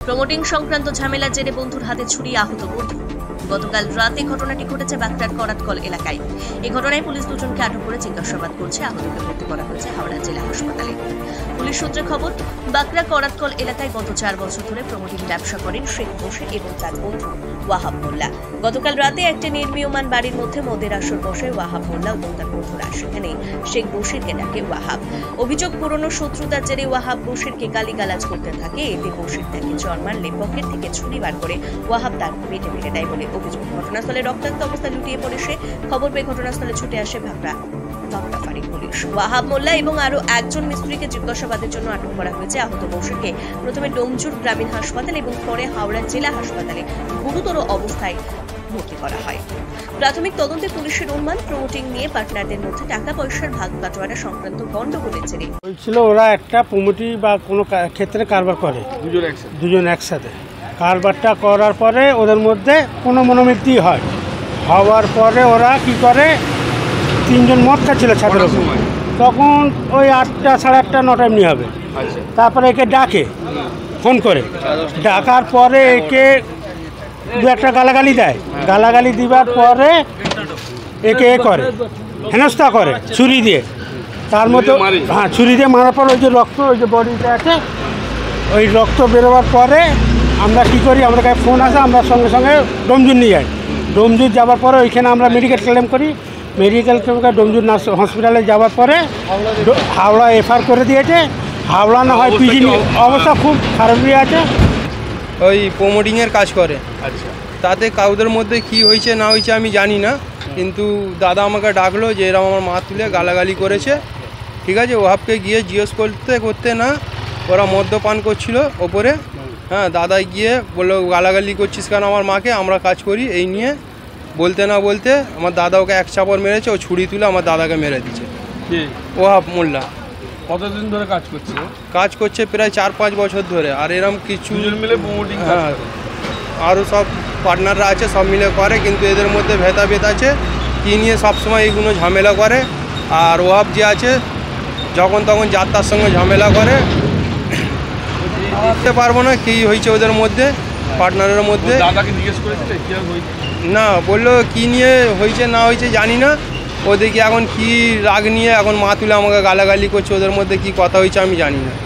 Promoting সংক্রান্ত ঝামেলার জেরে বন্ধুর হাতে ছুরি, আহত বন্ধু। গতকাল রাতে ঘটনাটি ঘটেছে বাঁকড়ার করাতকল এলাকায়। এই ঘটনায় পুলিশ দুজনকে আটক করে জিজ্ঞাসাবাদ করছে। আহতকে ভর্তি করা হয়েছে হাওড়া জেলা হাসপাতালে। পুলিশ সূত্রে খবর, বাঁকড়া করাতকল এলাকায় গত 4 বছর ধরে প্রমোটিং ব্যবসা করেন শেখ বশির এবং তার বন্ধু ওয়াহাব মোল্লা। গতকাল রাতে একটি নির্মীয়মান বাড়ির মধ্যে মদের আসর বসে ওয়াহাব মোল্লা এবং তার বন্ধুরা। সেখানে শেখ বশিরকে ডাকে ওয়াহাব। অভিযোগ, পুরনো শত্রুতার জেরে ওয়াহাব বশিরকে গালিগালাজ করতে থাকে। এতে বশির তাকে চড় মারলে পকেট থেকে ছুরি বার করে ওয়াহাব তার পেটে মেরে দেয় বলে অভিযোগ। ঘটনাস্থলে রক্তাক্ত অবস্থায় লুটিয়ে পড়ে সে। খবর পেয়ে ঘটনাস্থলে ছুটে আসে বাঁকড়া ফাঁড়ির পুলিশ। ওয়াহাব মোল্লা এবং আরো একজন মিস্ত্রিকে জিজ্ঞাসাবাদের জন্য আটক করা হয়েছে। আহত বশিরকে প্রথমে ডোমজুর গ্রামীণ হাসপাতাল এবং পরে হাওড়া জেলা হাসপাতালে গুরুতর অবস্থায় ভর্তি করা হয়। প্রাথমিক তদন্তে পুলিশের অনুমান, প্রমোটিং নিয়ে পার্টনারদের মধ্যে টাকা পয়সার ভাগ বাটোয়ারা সংক্রান্ত গন্ডগোলের জেরে বলছিল ওরা একটা প্রমোটি বা কোনো ক্ষেত্রে কারবার করে দুজন একসাথে। কারবারটা করার পরে ওদের মধ্যে কোনো মনোমৃত্যু হয়। হওয়ার পরে ওরা কি করে, 3 জন মদ খাচ্ছিল ছাত্র, তখন ওই 8টা, সাড়ে 8টা, 9টা এমনি হবে। তারপরে একে ডাকে ফোন করে, ডাকার পরে একে 2-একটা গালাগালি দেয়। গালাগালি দিবার পরে একে করে হেনস্থা করে ছুরি দিয়ে। তার মতো ছুরি দিয়ে মারার পর ওই যে রক্ত, ওই যে বডিতে আছে, ওই রক্ত বেরোবার পরে আমরা কি করি, আমরা কাছে ফোন আসে, আমরা সঙ্গে সঙ্গে ডোমজুর নিয়ে যাই। ডোমজুর যাওয়ার পরে ওইখানে আমরা মেডিকেল ক্লেম করি। মেডিকেল ক্লেম করে ডোমজুর হসপিটালে যাওয়ার পরে হাওড়া এফআইআর করে দিয়েছে। হাওড়া না হয় পিজি, অবস্থা খুব খারাপই আছে। ওই প্রমোটিংয়ের কাজ করে। আচ্ছা, তাতে কাউদের মধ্যে কি হয়েছে না হয়েছে আমি জানি না, কিন্তু দাদা আমাকে ডাকলো যে এরকম আমার মা তুলে গালাগালি করেছে। ঠিক আছে, ওহাবকে গিয়ে জিজ্ঞেস করতে না, ওরা মদ্যপান করছিল ওপরে। হ্যাঁ, দাদা গিয়ে বললো গালাগালি করছিস কেন আমার মাকে, আমরা কাজ করি এই নিয়ে। বলতে না বলতে আমার দাদা ওকে এক চাপড় মেরেছে, ও ছুরি তুলে আমার দাদাকে মেরে দিচ্ছে। ওহাব মোল্লা। কতদিন ধরে কাজ করছে? কাজ করছে প্রায় 4-5 বছর ধরে। আর এরকম কিছু মিলে প্রমোটিং, হ্যাঁ, আরও সব পার্টনাররা আছে, সব মিলে করে, কিন্তু এদের মধ্যে ভেদাভেদ আছে কী নিয়ে সবসময় এইগুলো ঝামেলা করে। আর ওহাব যে আছে যখন তখন যাত্রার সঙ্গে ঝামেলা করে। বুঝতে পারবো না কী হয়েছে ওদের মধ্যে, পার্টনারের মধ্যে। দাদাকে জিজ্ঞেস করেছে না, বললো কী নিয়ে হয়েছে না হয়েছে জানি না। ওদেরকে এখন কী রাগ নিয়ে এখন মা তুলে আমাকে গালাগালি করছে, ওদের মধ্যে কী কথা হয়েছে আমি জানি না।